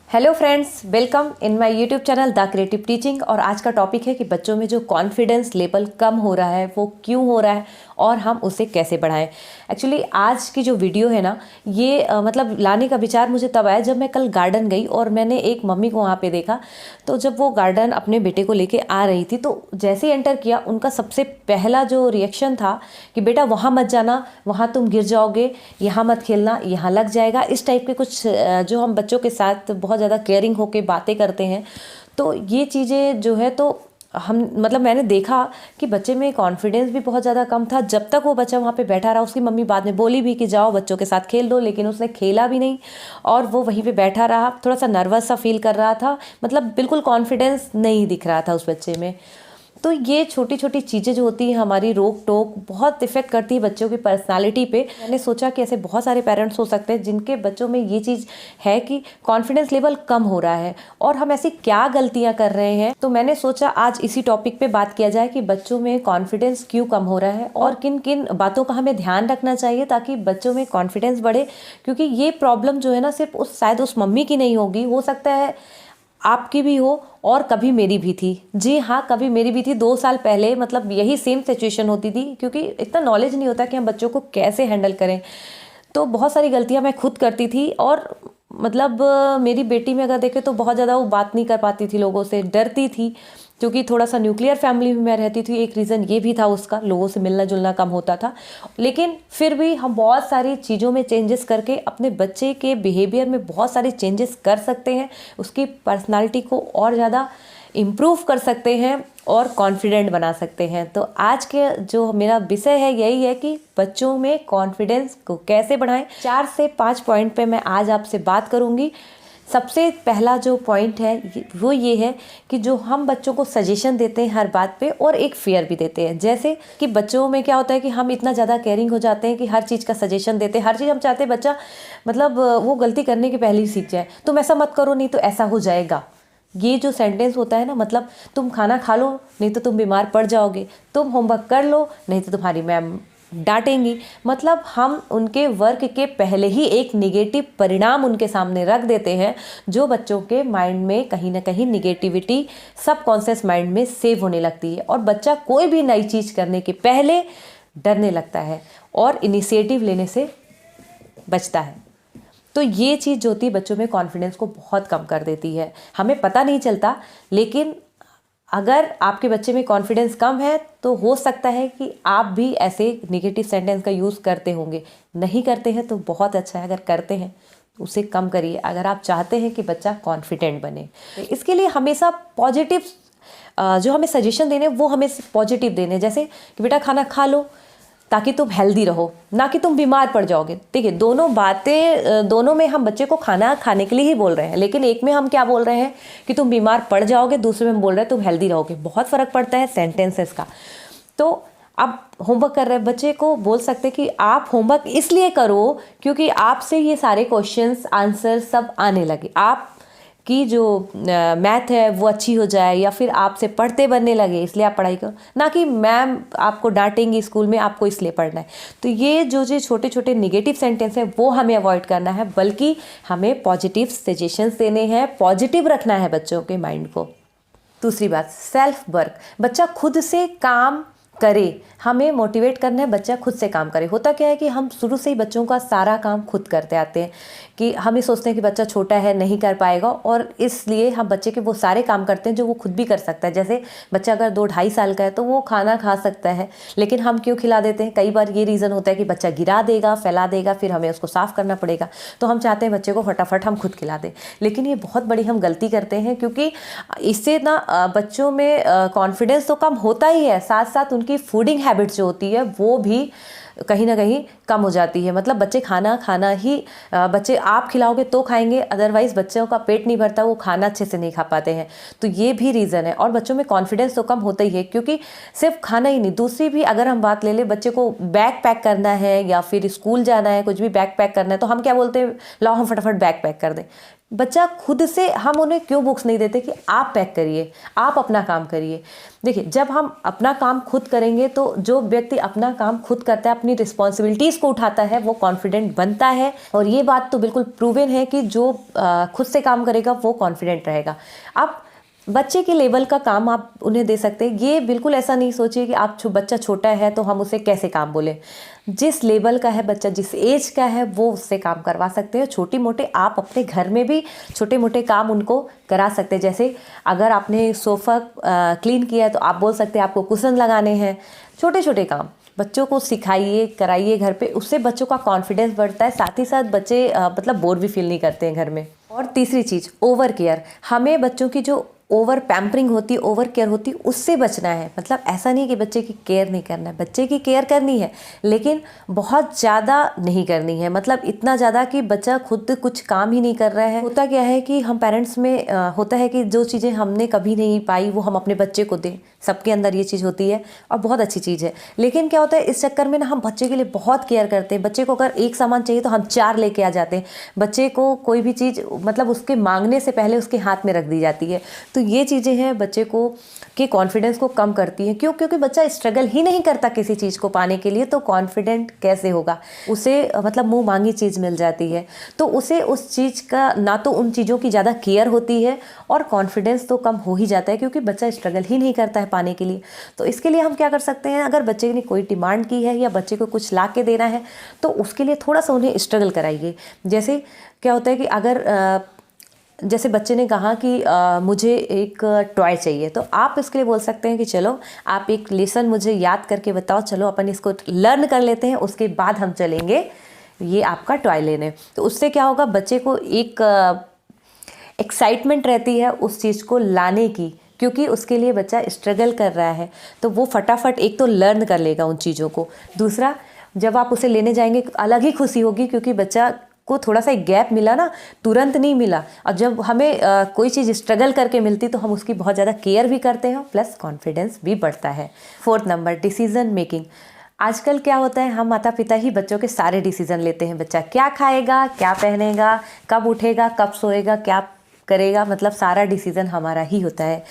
Hello friends, welcome in my YouTube channel the creative teaching. और आज का topic है कि बच्चों में जो कॉन्फिडेंस लेवल कम हो रहा है वो क्यों हो रहा है और हम उसे कैसे बढ़ाएं। एक्चुअली आज की जो वीडियो है ना, ये मतलब लाने का विचार मुझे तब आया जब मैं कल गार्डन गई और मैंने एक मम्मी को वहाँ पे देखा। तो जब वो गार्डन अपने बेटे को लेके आ रही थी तो जैसे ही एंटर किया, उनका सबसे पहला जो रिएक्शन था कि बेटा वहाँ मत जाना, वहाँ तुम गिर जाओगे, यहाँ मत खेलना, यहाँ लग जाएगा। इस टाइप के कुछ जो हम बच्चों के साथ बहुत ज़्यादा केयरिंग होके बातें करते हैं, तो ये चीज़ें जो है तो हम मतलब मैंने देखा कि बच्चे में कॉन्फिडेंस भी बहुत ज़्यादा कम था। जब तक वो बच्चा वहाँ पे बैठा रहा, उसकी मम्मी बाद में बोली भी कि जाओ बच्चों के साथ खेल दो, लेकिन उसने खेला भी नहीं और वो वहीं पे बैठा रहा। थोड़ा सा नर्वस सा फील कर रहा था, मतलब बिल्कुल कॉन्फिडेंस नहीं दिख रहा था उस बच्चे में। तो ये छोटी छोटी चीज़ें जो होती हैं हमारी रोक टोक बहुत इफ़ेक्ट करती है बच्चों की पर्सनालिटी पे। मैंने सोचा कि ऐसे बहुत सारे पेरेंट्स हो सकते हैं जिनके बच्चों में ये चीज़ है कि कॉन्फिडेंस लेवल कम हो रहा है और हम ऐसी क्या गलतियां कर रहे हैं। तो मैंने सोचा आज इसी टॉपिक पे बात किया जाए कि बच्चों में कॉन्फिडेंस क्यों कम हो रहा है और किन किन बातों का हमें ध्यान रखना चाहिए ताकि बच्चों में कॉन्फिडेंस बढ़े। क्योंकि ये प्रॉब्लम जो है ना, सिर्फ शायद उस मम्मी की नहीं होगी, हो सकता है आपकी भी हो और कभी मेरी भी थी। जी हाँ, कभी मेरी भी थी 2 साल पहले। मतलब यही सेम सिचुएशन होती थी क्योंकि इतना नॉलेज नहीं होता कि हम बच्चों को कैसे हैंडल करें। तो बहुत सारी गलतियां मैं खुद करती थी और मतलब मेरी बेटी में अगर देखें तो बहुत ज़्यादा वो बात नहीं कर पाती थी, लोगों से डरती थी क्योंकि थोड़ा सा न्यूक्लियर फैमिली में मैं रहती थी। एक रीज़न ये भी था उसका, लोगों से मिलना जुलना कम होता था। लेकिन फिर भी हम बहुत सारी चीज़ों में चेंजेस करके अपने बच्चे के बिहेवियर में बहुत सारे चेंजेस कर सकते हैं, उसकी पर्सनालिटी को और ज़्यादा इम्प्रूव कर सकते हैं और कॉन्फिडेंट बना सकते हैं। तो आज के जो मेरा विषय है यही है कि बच्चों में कॉन्फिडेंस को कैसे बढ़ाएं। 4 से 5 पॉइंट पे मैं आज आपसे बात करूंगी। सबसे पहला जो पॉइंट है वो ये है कि जो हम बच्चों को सजेशन देते हैं हर बात पे और एक फेयर भी देते हैं। जैसे कि बच्चों में क्या होता है कि हम इतना ज़्यादा केयरिंग हो जाते हैं कि हर चीज़ का सजेशन देते हैं। हर चीज़ हम चाहते हैं बच्चा मतलब वो गलती करने के पहले ही सीख जाए। तुम ऐसा मत करो, नहीं तो ऐसा हो जाएगा। ये जो सेंटेंस होता है ना, मतलब तुम खाना खा लो नहीं तो तुम बीमार पड़ जाओगे, तुम होमवर्क कर लो नहीं तो तुम्हारी मैम डांटेंगी। मतलब हम उनके वर्क के पहले ही एक निगेटिव परिणाम उनके सामने रख देते हैं जो बच्चों के माइंड में कहीं ना कहीं निगेटिविटी सबकॉन्शियस माइंड में सेव होने लगती है और बच्चा कोई भी नई चीज़ करने के पहले डरने लगता है और इनिशिएटिव लेने से बचता है। तो ये चीज़ जो होती है बच्चों में कॉन्फिडेंस को बहुत कम कर देती है। हमें पता नहीं चलता, लेकिन अगर आपके बच्चे में कॉन्फिडेंस कम है तो हो सकता है कि आप भी ऐसे नेगेटिव सेंटेंस का यूज़ करते होंगे। नहीं करते हैं तो बहुत अच्छा है, अगर करते हैं तो उसे कम करिए अगर आप चाहते हैं कि बच्चा कॉन्फिडेंट बने। इसके लिए हमेशा पॉजिटिव जो हमें सजेशन देने वो हमें पॉजिटिव देने। जैसे कि बेटा खाना खा लो ताकि तुम हेल्दी रहो, ना कि तुम बीमार पड़ जाओगे। देखिए, दोनों बातें, दोनों में हम बच्चे को खाना खाने के लिए ही बोल रहे हैं, लेकिन एक में हम क्या बोल रहे हैं कि तुम बीमार पड़ जाओगे, दूसरे में हम बोल रहे हैं तुम हेल्दी रहोगे। बहुत फ़र्क पड़ता है सेंटेंसेस का। तो अब होमवर्क कर रहे बच्चे को बोल सकते कि आप होमवर्क इसलिए करो क्योंकि आपसे ये सारे क्वेश्चंस आंसर सब आने लगे, आप कि जो मैथ है वो अच्छी हो जाए, या फिर आपसे पढ़ते बनने लगे इसलिए आप पढ़ाई करो, ना कि मैम आपको डांटेंगी स्कूल में आपको इसलिए पढ़ना है। तो ये जो छोटे छोटे निगेटिव सेंटेंस हैं वो हमें अवॉइड करना है, बल्कि हमें पॉजिटिव सजेशंस देने हैं, पॉजिटिव रखना है बच्चों के माइंड को। दूसरी बात, सेल्फ वर्क। बच्चा खुद से काम करे, हमें मोटिवेट करना है बच्चा खुद से काम करे। होता क्या है कि हम शुरू से ही बच्चों का सारा काम खुद करते आते हैं कि हम ये सोचते हैं कि बच्चा छोटा है नहीं कर पाएगा, और इसलिए हम बच्चे के वो सारे काम करते हैं जो वो खुद भी कर सकता है। जैसे बच्चा अगर 2-2.5 साल का है तो वो खाना खा सकता है, लेकिन हम क्यों खिला देते हैं? कई बार ये रीज़न होता है कि बच्चा गिरा देगा, फैला देगा, फिर हमें उसको साफ़ करना पड़ेगा। तो हम चाहते हैं बच्चे को फटाफट हम खुद खिला दें, लेकिन ये बहुत बड़ी हम गलती करते हैं क्योंकि इससे ना बच्चों में कॉन्फिडेंस तो कम होता ही है, साथ साथ उनकी फूडिंग हैबिट जो होती है वो भी कहीं ना कहीं कम हो जाती है। मतलब बच्चे खाना ही बच्चे आप खिलाओगे तो खाएंगे, अदरवाइज बच्चों का पेट नहीं भरता, वो खाना अच्छे से नहीं खा पाते हैं। तो ये भी रीज़न है। और बच्चों में कॉन्फिडेंस तो कम होता ही है क्योंकि सिर्फ खाना ही नहीं, दूसरी भी अगर हम बात ले लें, बच्चे को बैग पैक करना है या फिर स्कूल जाना है, कुछ भी बैग पैक करना है, तो हम क्या बोलते हैं, लाओ हम फटाफट बैग पैक कर दें। बच्चा खुद से, हम उन्हें क्यों बुक्स नहीं देते कि आप पैक करिए, आप अपना काम करिए। देखिए, जब हम अपना काम खुद करेंगे तो जो व्यक्ति अपना काम खुद करता है, अपनी रिस्पॉन्सिबिलिटीज़ को उठाता है, वो कॉन्फिडेंट बनता है। और ये बात तो बिल्कुल प्रूवन है कि जो खुद से काम करेगा वो कॉन्फिडेंट रहेगा। अब बच्चे के लेवल का काम आप उन्हें दे सकते हैं। ये बिल्कुल ऐसा नहीं सोचिए कि आप बच्चा छोटा है तो हम उसे कैसे काम बोले। जिस लेवल का है बच्चा, जिस एज का है, वो उससे काम करवा सकते हैं। छोटे मोटे आप अपने घर में भी छोटे मोटे काम उनको करा सकते हैं। जैसे अगर आपने सोफ़ा क्लीन किया है तो आप बोल सकते हैं आपको कुशन लगाने हैं। छोटे छोटे काम बच्चों को सिखाइए, कराइए घर पे, उससे बच्चों का कॉन्फिडेंस बढ़ता है। साथ ही साथ बच्चे मतलब बोर भी फील नहीं करते हैं घर में। और तीसरी चीज़, ओवर केयर। हमें बच्चों की जो ओवर पैम्परिंग होती है, ओवर केयर होती है, उससे बचना है। मतलब ऐसा नहीं कि बच्चे की केयर नहीं करना है, बच्चे की केयर करनी है, लेकिन बहुत ज़्यादा नहीं करनी है। मतलब इतना ज़्यादा कि बच्चा खुद कुछ काम ही नहीं कर रहा है। होता क्या है कि हम पेरेंट्स में होता है कि जो चीज़ें हमने कभी नहीं पाई वो हम अपने बच्चे को दें। सबके अंदर ये चीज़ होती है और बहुत अच्छी चीज़ है। लेकिन क्या होता है, इस चक्कर में ना हम बच्चे के लिए बहुत केयर करते हैं। बच्चे को अगर एक सामान चाहिए तो हम 4 लेके आ जाते हैं। बच्चे को कोई भी चीज़ मतलब उसके मांगने से पहले उसके हाथ में रख दी जाती है। तो ये चीज़ें हैं बच्चे को के कॉन्फिडेंस को कम करती हैं। क्यों? क्योंकि बच्चा स्ट्रगल ही नहीं करता किसी चीज़ को पाने के लिए, तो कॉन्फिडेंट कैसे होगा? उसे मतलब मुँह मांगी चीज़ मिल जाती है, तो उसे उस चीज़ का ना तो उन चीज़ों की ज़्यादा केयर होती है और कॉन्फिडेंस तो कम हो ही जाता है, क्योंकि बच्चा स्ट्रगल ही नहीं करता है पाने के लिए। तो इसके लिए हम क्या कर सकते हैं, अगर बच्चे ने कोई डिमांड की है या बच्चे को कुछ ला के देना है तो उसके लिए थोड़ा सा उन्हें स्ट्रगल कराइए। जैसे क्या होता है कि अगर जैसे बच्चे ने कहा कि मुझे एक टॉय चाहिए, तो आप इसके लिए बोल सकते हैं कि चलो आप एक लेसन मुझे याद करके बताओ, चलो अपन इसको लर्न कर लेते हैं, उसके बाद हम चलेंगे ये आपका टॉय लेने। तो उससे क्या होगा, बच्चे को एक एक्साइटमेंट रहती है उस चीज़ को लाने की, क्योंकि उसके लिए बच्चा स्ट्रगल कर रहा है, तो वो फटाफट एक तो लर्न कर लेगा उन चीज़ों को। दूसरा, जब आप उसे लेने जाएंगे अलग ही खुशी होगी, क्योंकि बच्चा को थोड़ा सा एक गैप मिला ना, तुरंत नहीं मिला। और जब हमें कोई चीज़ स्ट्रगल करके मिलती तो हम उसकी बहुत ज़्यादा केयर भी करते हैं, प्लस कॉन्फिडेंस भी बढ़ता है। 4th number, decision making. आजकल क्या होता है, हम माता पिता ही बच्चों के सारे डिसीजन लेते हैं। बच्चा क्या खाएगा, क्या पहनेगा, कब उठेगा, कब सोएगा, क्या करेगा, मतलब सारा डिसीज़न हमारा ही होता है।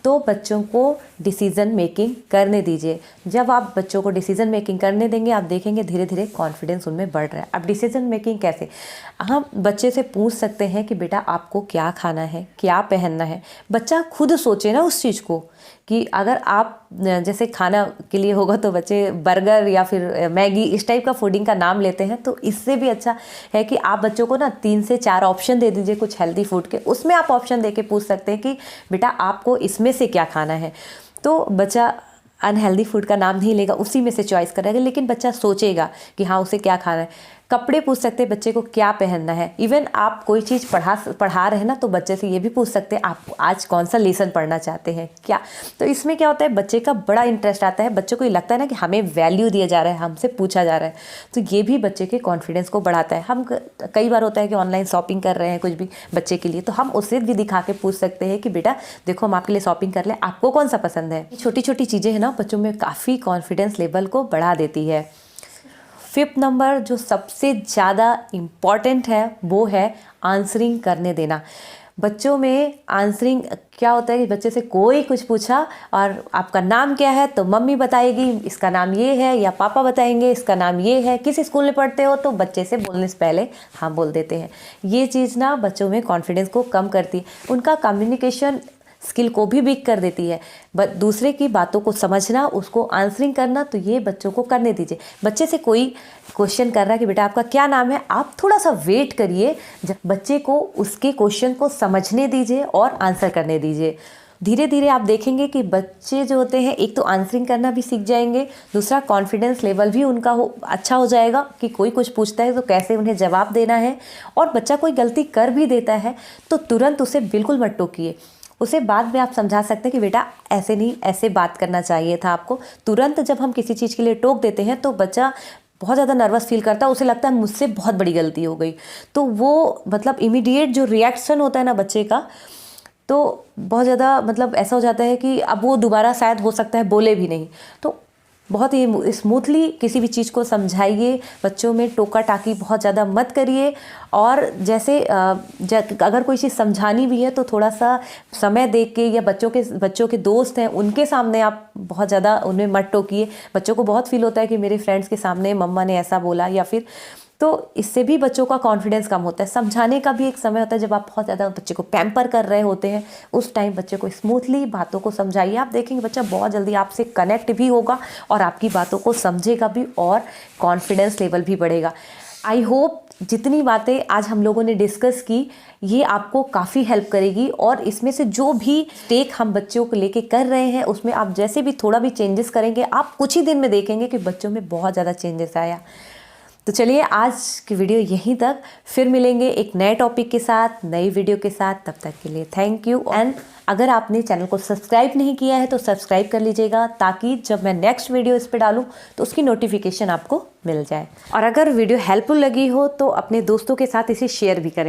तो बच्चों को डिसीज़न मेकिंग करने दीजिए। जब आप बच्चों को डिसीज़न मेकिंग करने देंगे, आप देखेंगे धीरे धीरे कॉन्फिडेंस उनमें बढ़ रहा है। अब डिसीज़न मेकिंग कैसे, हम बच्चे से पूछ सकते हैं कि बेटा आपको क्या खाना है, क्या पहनना है। बच्चा खुद सोचे ना उस चीज़ को, कि अगर आप जैसे खाना के लिए होगा तो बच्चे बर्गर या फिर मैगी इस टाइप का फूडिंग का नाम लेते हैं। तो इससे भी अच्छा है कि आप बच्चों को ना 3 से 4 ऑप्शन दे दीजिए कुछ हेल्दी फूड के। उसमें आप ऑप्शन दे के पूछ सकते हैं कि बेटा आपको इसमें से क्या खाना है। तो बच्चा अनहेल्दी फूड का नाम नहीं लेगा, उसी में से चॉइस करेगा, लेकिन बच्चा सोचेगा कि हाँ उसे क्या खाना है। कपड़े पूछ सकते हैं बच्चे को क्या पहनना है। इवन आप कोई चीज़ पढ़ा रहे हैं ना, तो बच्चे से ये भी पूछ सकते हैं आप आज कौन सा लेसन पढ़ना चाहते हैं क्या। तो इसमें क्या होता है, बच्चे का बड़ा इंटरेस्ट आता है। बच्चे को ये लगता है ना कि हमें वैल्यू दिया जा रहा है, हमसे पूछा जा रहा है। तो ये भी बच्चे के कॉन्फिडेंस को बढ़ाता है। हम कई बार होता है कि ऑनलाइन शॉपिंग कर रहे हैं कुछ भी बच्चे के लिए, तो हम उसे भी दिखा के पूछ सकते हैं कि बेटा देखो हम आपके लिए शॉपिंग कर लें, आपको कौन सा पसंद है। छोटी छोटी चीज़ें हैं ना, बच्चों में काफ़ी कॉन्फिडेंस लेवल को बढ़ा देती है। 5th नंबर जो सबसे ज़्यादा इम्पॉर्टेंट है वो है आंसरिंग करने देना। बच्चों में आंसरिंग क्या होता है कि बच्चे से कोई कुछ पूछा और आपका नाम क्या है तो मम्मी बताएगी इसका नाम ये है, या पापा बताएंगे इसका नाम ये है। किस स्कूल में पढ़ते हो, तो बच्चे से बोलने से पहले हाँ बोल देते हैं। ये चीज़ ना बच्चों में कॉन्फिडेंस को कम करती है, उनका कम्युनिकेशन स्किल को भी वीक कर देती है। दूसरे की बातों को समझना, उसको आंसरिंग करना, तो ये बच्चों को करने दीजिए। बच्चे से कोई क्वेश्चन कर रहा है कि बेटा आपका क्या नाम है, आप थोड़ा सा वेट करिए, जब बच्चे को उसके क्वेश्चन को समझने दीजिए और आंसर करने दीजिए। धीरे धीरे आप देखेंगे कि बच्चे जो होते हैं एक तो आंसरिंग करना भी सीख जाएंगे, दूसरा कॉन्फिडेंस लेवल भी उनका अच्छा हो जाएगा कि कोई कुछ पूछता है तो कैसे उन्हें जवाब देना है। और बच्चा कोई गलती कर भी देता है तो तुरंत उसे बिल्कुल मत टोकिए, उसे बाद में आप समझा सकते हैं कि बेटा ऐसे नहीं, ऐसे बात करना चाहिए था आपको। तुरंत जब हम किसी चीज़ के लिए टोक देते हैं तो बच्चा बहुत ज़्यादा नर्वस फील करता है, उसे लगता है मुझसे बहुत बड़ी गलती हो गई। तो वो मतलब इमीडिएट जो रिएक्शन होता है ना बच्चे का, तो बहुत ज़्यादा मतलब ऐसा हो जाता है कि अब वो दोबारा शायद हो सकता है बोले भी नहीं। तो बहुत ही स्मूथली किसी भी चीज़ को समझाइए, बच्चों में टोका टाकी बहुत ज़्यादा मत करिए। और जैसे अगर कोई चीज़ समझानी भी है तो थोड़ा सा समय दे के, या बच्चों के दोस्त हैं उनके सामने आप बहुत ज़्यादा उन्हें मत टोकिए। बच्चों को बहुत फील होता है कि मेरे फ्रेंड्स के सामने मम्मा ने ऐसा बोला, या फिर तो इससे भी बच्चों का कॉन्फिडेंस कम होता है। समझाने का भी एक समय होता है जब आप बहुत ज़्यादा बच्चे को पैम्पर कर रहे होते हैं, उस टाइम बच्चे को स्मूथली बातों को समझाइए। आप देखेंगे बच्चा बहुत जल्दी आपसे कनेक्ट भी होगा और आपकी बातों को समझेगा भी, और कॉन्फिडेंस लेवल भी बढ़ेगा। आई होप जितनी बातें आज हम लोगों ने डिस्कस की ये आपको काफ़ी हेल्प करेगी, और इसमें से जो भी टेक हम बच्चों को लेके कर रहे हैं उसमें आप जैसे भी थोड़ा भी चेंजेस करेंगे, आप कुछ ही दिन में देखेंगे कि बच्चों में बहुत ज़्यादा चेंजेस आया। तो चलिए आज की वीडियो यहीं तक, फिर मिलेंगे एक नए टॉपिक के साथ, नई वीडियो के साथ। तब तक के लिए थैंक यू। एंड अगर आपने चैनल को सब्सक्राइब नहीं किया है तो सब्सक्राइब कर लीजिएगा, ताकि जब मैं नेक्स्ट वीडियो इस पर डालूँ तो उसकी नोटिफिकेशन आपको मिल जाए। और अगर वीडियो हेल्पफुल लगी हो तो अपने दोस्तों के साथ इसे शेयर भी करें।